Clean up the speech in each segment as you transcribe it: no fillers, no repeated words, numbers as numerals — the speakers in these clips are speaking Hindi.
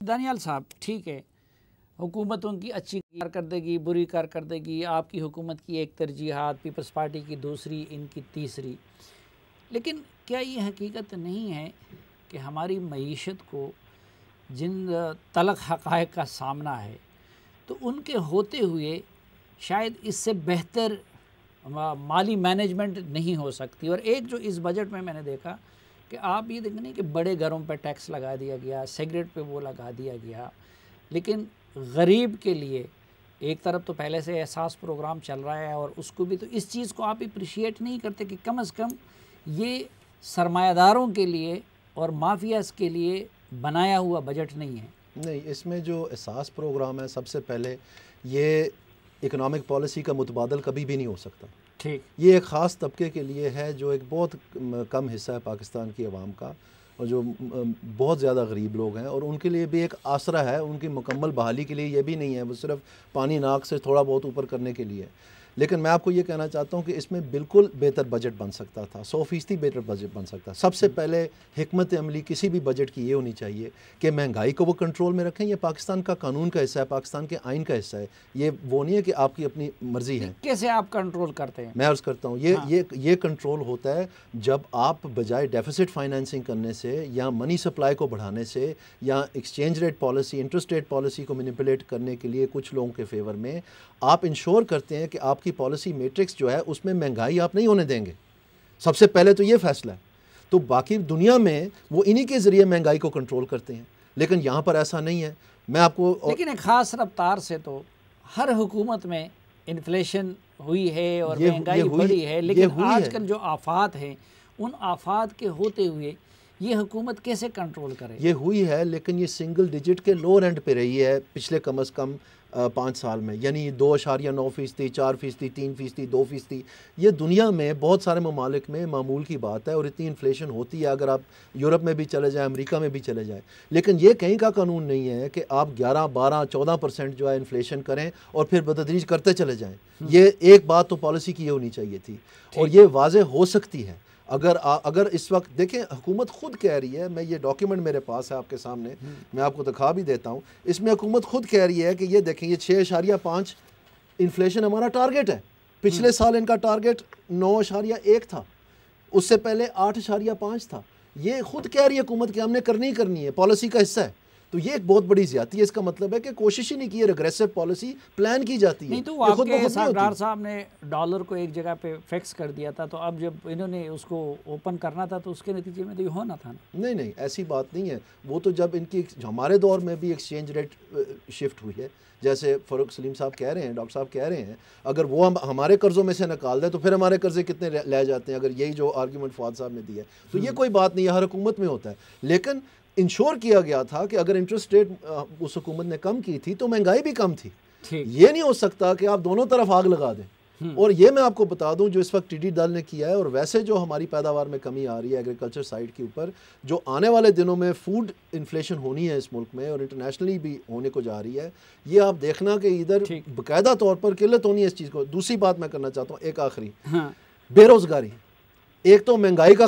दानियाल साहब, ठीक है, हुकूमतों की अच्छी कारकर्दगी, बुरी कारकर्दगी, आपकी हुकूमत की एक तरजीहात, पीपल्स पार्टी की दूसरी, इनकी तीसरी, लेकिन क्या ये हकीकत नहीं है कि हमारी मईशत को जिन तलख़ हक़ाइक़ का सामना है तो उनके होते हुए शायद इससे बेहतर माली मैनेजमेंट नहीं हो सकती। और एक जो इस बजट में मैंने देखा कि आप ये देखें नहीं कि बड़े घरों पर टैक्स लगा दिया गया, सिगरेट पे वो लगा दिया गया, लेकिन गरीब के लिए एक तरफ तो पहले से एहसास प्रोग्राम चल रहा है और उसको भी, तो इस चीज़ को आप अप्रिशिएट नहीं करते कि कम से कम ये सरमायादारों के लिए और माफियाज़ के लिए बनाया हुआ बजट नहीं है। नहीं, इसमें जो एहसास प्रोग्राम है, सबसे पहले ये इकोनॉमिक पॉलिसी का मुतबादल कभी भी नहीं हो सकता। ठीक, ये एक ख़ास तबके के लिए है जो एक बहुत कम हिस्सा है पाकिस्तान की आवाम का और जो बहुत ज़्यादा गरीब लोग हैं, और उनके लिए भी एक आसरा है। उनकी मुकम्मल बहाली के लिए ये भी नहीं है, वो सिर्फ पानी नाक से थोड़ा बहुत ऊपर करने के लिए। लेकिन मैं आपको ये कहना चाहता हूँ कि इसमें बिल्कुल बेहतर बजट बन सकता था, 100% बेहतर बजट बन सकता। सबसे पहले हिकमत अमली किसी भी बजट की ये होनी चाहिए कि महंगाई को वो कंट्रोल में रखें। ये पाकिस्तान का कानून का हिस्सा है, पाकिस्तान के आइन का हिस्सा है। ये वो नहीं है कि आपकी अपनी मर्जी है। कैसे आप कंट्रोल करते हैं? मैं अर्ज़ करता हूँ, ये कंट्रोल होता है जब आप बजाय डेफिसिट फाइनेंसिंग करने से या मनी सप्लाई को बढ़ाने से या exchange rate policy, interest rate policy को मैनिपुलेट करने के लिए कुछ लोगों के फेवर में आप इंश्योर करते हैं कि आपकी पॉलिसी मैट्रिक्स जो है उसमें महंगाई आप नहीं होने देंगे। सबसे पहले तो ये फैसला है। तो बाकी दुनिया में वो इन्हीं के ज़रिए महंगाई को कंट्रोल करते हैं, लेकिन यहाँ पर ऐसा नहीं है। मैं आपको लेकिन एक ख़ास रफ्तार से तो हर हुकूमत में इन्फ्लेशन हुई है और महंगाई बढ़ी है, लेकिन आजकल जो आफात हैं उन आफात के होते हुए ये हुकूमत कैसे कंट्रोल करे? ये हुई है, लेकिन ये सिंगल डिजिट के लोअर एंड पे रही है पिछले कम अज़ कम 5 साल में, यानी 2.9%, 4%, 3%, 2%। ये दुनिया में बहुत सारे ममालिक में मामूल की बात है और इतनी इन्फ्लेशन होती है। अगर आप यूरोप में भी चले जाएँ, अमेरिका में भी चले जाएँ, लेकिन ये कहीं का कानून नहीं है कि आप 11, 12, 14% जो है इन्फ्लेशन करें और फिर बतदरीज करते चले जाएँ। ये एक बात तो पॉलिसी की ये होनी चाहिए थी और ये वाज़े हो सकती है। अगर इस वक्त देखें, हुकूमत खुद कह रही है, मैं ये डॉक्यूमेंट मेरे पास है आपके सामने, मैं आपको दिखा भी देता हूँ। इसमें हुकूमत खुद कह रही है कि ये देखें, ये 6.5 इन्फ्लेशन हमारा टारगेट है। पिछले साल इनका टारगेट 9.1 था, उससे पहले 8.5 था। ये खुद कह रही है हुकूमत कि हमने करनी ही करनी है, पॉलिसी का हिस्सा है। तो ये एक बहुत बड़ी ज़्यादती है। इसका मतलब है कि कोशिश ही नहीं की है, रेग्रेसिव पॉलिसी प्लान की जाती है। नहीं तो आपके सरदार साहब ने डॉलर को एक जगह पे फिक्स कर दिया था, तो अब जब इन्होंने उसको ओपन करना था तो उसके नतीजे में तो ये होना था ना। नहीं नहीं, ऐसी बात नहीं है। वो तो जब इनकी हमारे दौर में भी एक्सचेंज रेट शिफ्ट हुई है, जैसे फ़ारूक सलीम साहब कह रहे हैं, डॉक्टर साहब कह रहे हैं, अगर वो हमारे कर्ज़ों में से निकाल दें तो फिर हमारे कर्ज़े कितने ले जाते हैं, अगर यही जो आर्ग्यूमेंट फवाद साहब ने दिया है। तो ये कोई बात नहीं है, हर हुकूमत में होता है। लेकिन इंश्योर किया गया था कि अगर इंटरेस्ट रेट उस हुकूमत ने कम की थी तो महंगाई भी कम थी। ये नहीं हो सकता कि आप दोनों तरफ आग लगा दें। और ये मैं आपको बता दूं, जो इस वक्त टिड्डी दल ने किया है और वैसे जो हमारी पैदावार में कमी आ रही है एग्रीकल्चर साइड के ऊपर, जो आने वाले दिनों में फूड इन्फ्लेशन होनी है इस मुल्क में और इंटरनेशनली भी होने को जा रही है, ये आप देखना कि इधर बाकायदा तौर पर किल्लत होनी है इस चीज़ को। दूसरी बात मैं करना चाहता हूँ, एक आखिरी, बेरोज़गारी। एक तो महंगाई का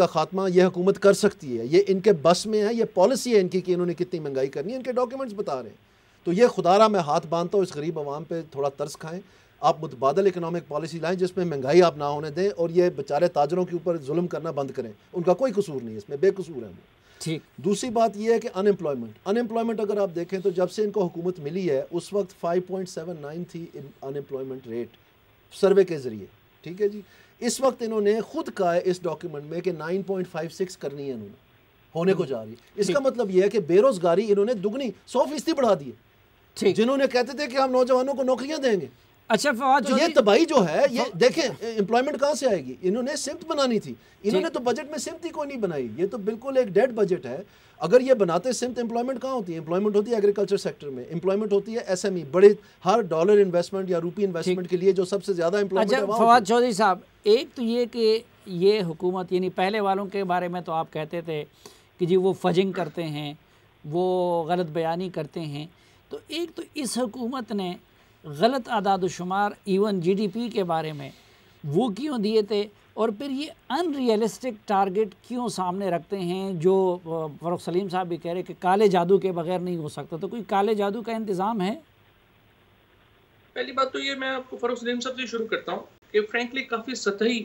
खात्मा ये हुकूमत कर सकती है, ये इनके बस में है, ये पॉलिसी है इनकी कि इन्होंने कितनी महंगाई करनी है, इनके डॉक्यूमेंट्स बता रहे हैं। तो ये खुदारा मैं हाथ बांधता हूँ, इस गरीब आवाम पे थोड़ा तरस खाएं, आप मुतबादल इकनॉमिक पॉलिसी लाएं जिसमें महंगाई आप ना होने दें और ये बेचारे ताजरों के ऊपर जुल्म करना बंद करें। उनका कोई कसूर नहीं है इसमें, बेकसूर है वो। ठीक। दूसरी बात यह है कि अनएम्प्लॉयमेंट अगर आप देखें तो जब से इनको हुकूमत मिली है उस वक्त 5.79 थी अनएम्प्लॉयमेंट रेट सर्वे के ज़रिए, ठीक है जी। इस वक्त इन्होंने खुद कहा है इस डॉक्यूमेंट में कि 9.56 करनी है, इन्होंने होने को जा रही है। इसका मतलब यह है कि बेरोजगारी इन्होंने दुगनी 100% बढ़ा दी है। जिन्होंने कहते थे कि हम नौजवानों को नौकरियां देंगे। अच्छा फवाद, तो ये तबाही जो है, ये देखें एम्प्लॉयमेंट कहाँ से आएगी? इन्होंने सिमत बनानी थी, इन्होंने तो बजट में सिमत ही कोई नहीं बनाई। ये तो बिल्कुल एक डेड बजट है। अगर ये बनाते सिमत, एम्प्लॉयमेंट कहाँ होती है? एम्प्लॉयमेंट होती है एग्रीकल्चर सेक्टर में, एम्प्लॉयमेंट होती है SME, बड़े हर डॉलर इन्वेस्टमेंट या रुपी इन्वेस्टमेंट के लिए जो सबसे ज़्यादा एम्प्लॉयमेंट है। फवाद चौधरी साहब, एक तो ये कि ये हुकूमत, यानी पहले वालों के बारे में तो आप कहते थे कि जी वो फजिंग करते हैं, वो गलत बयानी करते हैं, तो एक तो इस हुकूमत ने गलत आदाद शुमार इवन GDP के बारे में वो क्यों दिए थे, और फिर ये अनरियलिस्टिक टारगेट क्यों सामने रखते हैं जो फ़ारूक सलीम साहब भी कह रहे हैं कि काले जादू के बगैर नहीं हो सकता। तो कोई काले जादू का इंतज़ाम है? पहली बात तो ये मैं आपको फ़ारूक सलीम साहब से शुरू करता हूँ कि फ्रैंकली काफ़ी सतही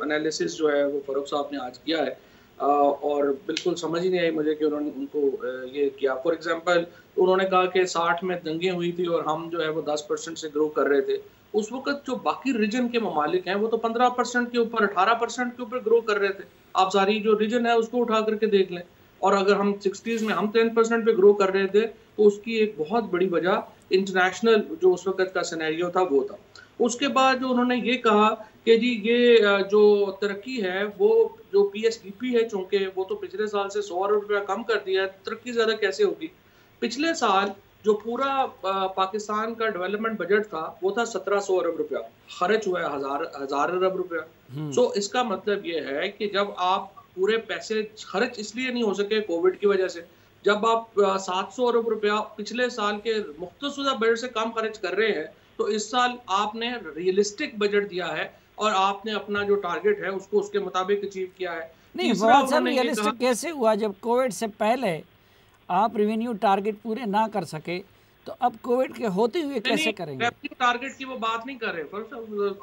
एनालिसिस जो है वो फ़ारूक साहब ने आज किया है, और बिल्कुल समझ ही नहीं आई मुझे कि उन्होंने उनको ये किया। फॉर एग्जांपल उन्होंने कहा कि 60 में दंगे हुई थी और हम जो है वो 10% से ग्रो कर रहे थे। उस वक़्त जो बाकी रीजन के ममालिक हैं वो तो 15% के ऊपर 18% के ऊपर ग्रो कर रहे थे। आप सारी जो रीजन है उसको उठा करके देख लें, और अगर हम 60s में हम 10% पे ग्रो कर रहे थे तो उसकी एक बहुत बड़ी वजह इंटरनेशनल जो उस वक़्त का सिनेरियो था वो था। उसके बाद जो उन्होंने ये कहा कि जी ये जो तरक्की है वो जो पीएसडीपी है, चूँकि वो तो पिछले साल से 100 अरब रुपया कम कर दिया है, तरक्की ज़्यादा कैसे होगी? पिछले साल जो पूरा पाकिस्तान का डेवलपमेंट बजट था वो था 1700 अरब रुपया, खर्च हुआ है हज़ार अरब रुपया। सो इसका मतलब ये है कि जब आप पूरे पैसे खर्च इसलिए नहीं हो सके कोविड की वजह से, जब आप 700 अरब रुपया पिछले साल के मुख्तसुदा बजट से कम खर्च कर रहे हैं, तो इस साल आपने रियलिस्टिक बजट दिया है और आपने अपना जो टारगेट है उसको उसके मुताबिक अचीव किया है। नहीं, फवाद साहब रियलिस्टिक कैसे हुआ जब कोविड से पहले आप रेवेन्यू टारगेट पूरे ना कर सके, तो अब कोविड के होते हुए कैसे करेंगे? रेवेन्यू टारगेट की वो बात नहीं कर रहे,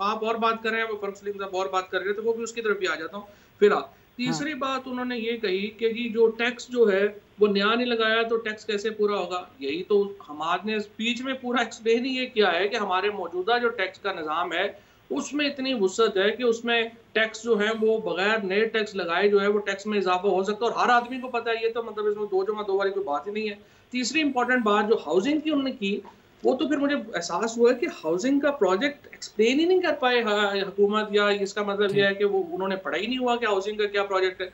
आप और बात कर रहे हैं, वो फ़ारूक सलीम साहब और बात कर रहे हैं, तो वो भी उसकी तरफ भी आ जाता हूँ। फिर तीसरी बात उन्होंने ये कही कि जी जो टैक्स जो है वो नया नहीं लगाया तो टैक्स कैसे पूरा होगा? यही तो हमारे स्पीच में पूरा एक्सप्लेन ही ये किया है कि हमारे मौजूदा जो टैक्स का निज़ाम है उसमें इतनी वुसअत है कि उसमें टैक्स जो है वो बगैर नए टैक्स लगाए जो है वो टैक्स में इजाफा हो सकता है, और हर आदमी को पता है। ये तो मतलब इसमें 2 जमा 2 वाली कोई बात ही नहीं है। तीसरी इंपॉर्टेंट बात जो हाउसिंग की उन्होंने की, वो तो फिर मुझे एहसास हुआ कि हाउसिंग का प्रोजेक्ट एक्सप्लेन ही नहीं कर पाए हुकूमत, या इसका मतलब यह है कि वो उन्होंने पढ़ा ही नहीं हुआ कि हाउसिंग का क्या प्रोजेक्ट है।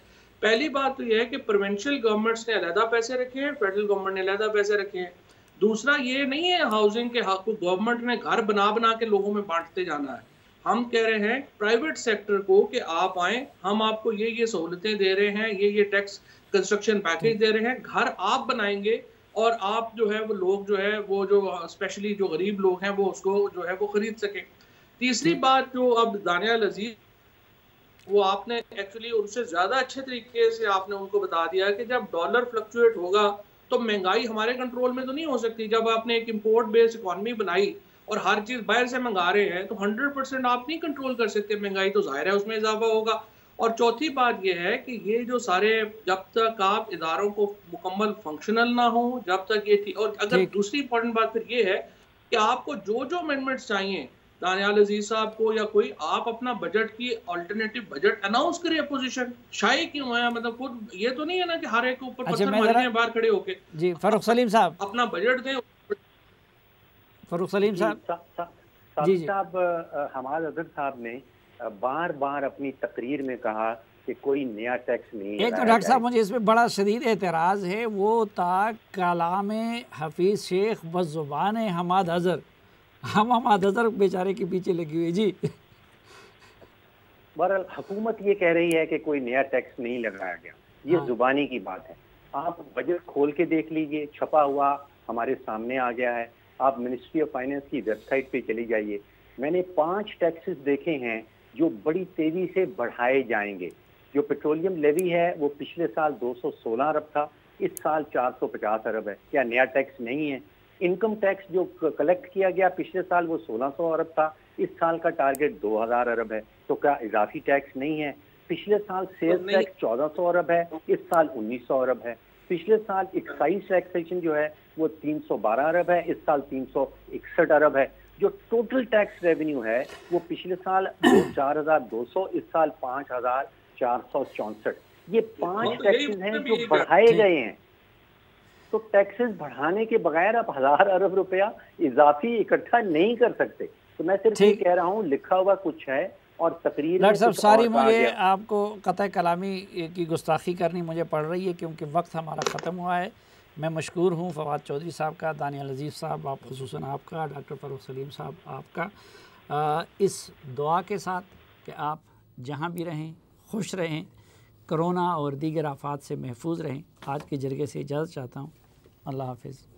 पहली बात तो यह है कि प्रोविंशियल गवर्नमेंट्स ने अलहदा पैसे रखे हैं, फेडरल गवर्नमेंट ने अलहदा पैसे रखे हैं। दूसरा ये नहीं है हाउसिंग के हक को गवर्नमेंट ने घर बना बना के लोगों में बांटते जाना है। हम कह रहे हैं प्राइवेट सेक्टर को कि आप आएँ, हम आपको ये सहूलतें दे रहे हैं, ये टैक्स कंस्ट्रक्शन पैकेज दे रहे हैं, घर आप बनाएंगे और आप जो है वो लोग जो है वो जो स्पेशली जो गरीब लोग हैं वो उसको जो है वो खरीद सकें। तीसरी बात जो अब दानियाल अजीज, वो आपने एक्चुअली उनसे ज़्यादा अच्छे तरीके से आपने उनको बता दिया कि जब डॉलर फ्लक्चुएट होगा तो महंगाई हमारे कंट्रोल में तो नहीं हो सकती। जब आपने एक इंपोर्ट बेस्ड इकॉनमी बनाई और हर चीज़ बाहर से मंगा रहे हैं तो 100% आप नहीं कंट्रोल कर सकते महंगाई, तो जाहिर है उसमें इजाफा होगा। और चौथी बात यह है कि ये जो सारे, जब तक आप इदारों को मुकम्मल फंक्शनल ना हो, जब तक ये और अगर दूसरी इंपॉर्टेंट बात फिर ये है कि आपको जो अमेंडमेंट्स चाहिए दानियाल अजीज साहब को या कोई, आप अपना बजट की अल्टरनेटिव बजट अनाउंस करें। अपोजिशन शाये क्यों है? मतलब खुद ये तो नहीं है ना कि हर एक के ऊपर पत्थर मार रहे हैं बाहर खड़े होके। जी फ़ारूक सलीम साहब अपना बजट दें। फ़ारूक सलीम साहब जी साहब, हमाद अजहर साहब ने बार बार अपनी तकरीर में कहा कि कोई नया टैक्स नहीं है। एक तो डॉक्टर साहब मुझे इसमें बड़ा शदीद एतराज़ है, वो था कलाम हफीज़ शेख बज़ुबान हमाद अजहर, हम हमाद अजहर बेचारे के पीछे लगी हुई। जी बहरहाल हुकूमत ये कह रही है कि कोई नया टैक्स नहीं लगाया गया, ये जुबानी की बात है। आप बजट खोल के देख लीजिए, छपा हुआ हमारे सामने आ गया है। आप मिनिस्ट्री ऑफ फाइनेंस की वेबसाइट पे चली जाइए, मैंने 5 टैक्सेस देखे हैं जो बड़ी तेजी से बढ़ाए जाएंगे। जो पेट्रोलियम लेवी है वो पिछले साल 216 अरब था, इस साल 450 अरब है। क्या नया टैक्स नहीं है? इनकम टैक्स जो कलेक्ट किया गया पिछले साल वो 1600 अरब था, इस साल का टारगेट 2000 अरब है। तो क्या इजाफी टैक्स नहीं है? पिछले साल सेल्स टैक्स 1400 अरब है, इस साल 1900 अरब है। पिछले साल एक्साइज टैक्सेशन जो है वो 312 अरब है, इस साल 361 अरब है। जो टोटल टैक्स रेवेन्यू है वो पिछले साल 4200, इस साल 5464। ये 5 टैक्सेस हैं जो बढ़ाए गए हैं। तो टैक्सेस बढ़ाने के बगैर आप 1000 अरब रुपया इजाफी इकट्ठा नहीं कर सकते। तो मैं सिर्फ ये कह रहा हूँ, लिखा हुआ कुछ है और तकरीर डॉक्टर साहब सारी मुझे आपको कतई कलामी की गुस्ताखी करनी मुझे पड़ रही है क्योंकि वक्त हमारा ख़त्म हुआ है। मैं मशकूर हूँ फवाद चौधरी साहब का, दानियाल अजीज़ साहब आप खुसूसन आपका, डॉक्टर फ़ारूक सलीम साहब आपका, इस दुआ के साथ कि आप जहाँ भी रहें खुश रहें, कोरोना और दीगर आफात से महफूज रहें। आज के जरिए से इजाज़त चाहता हूँ। अल्लाह हाफ़िज़।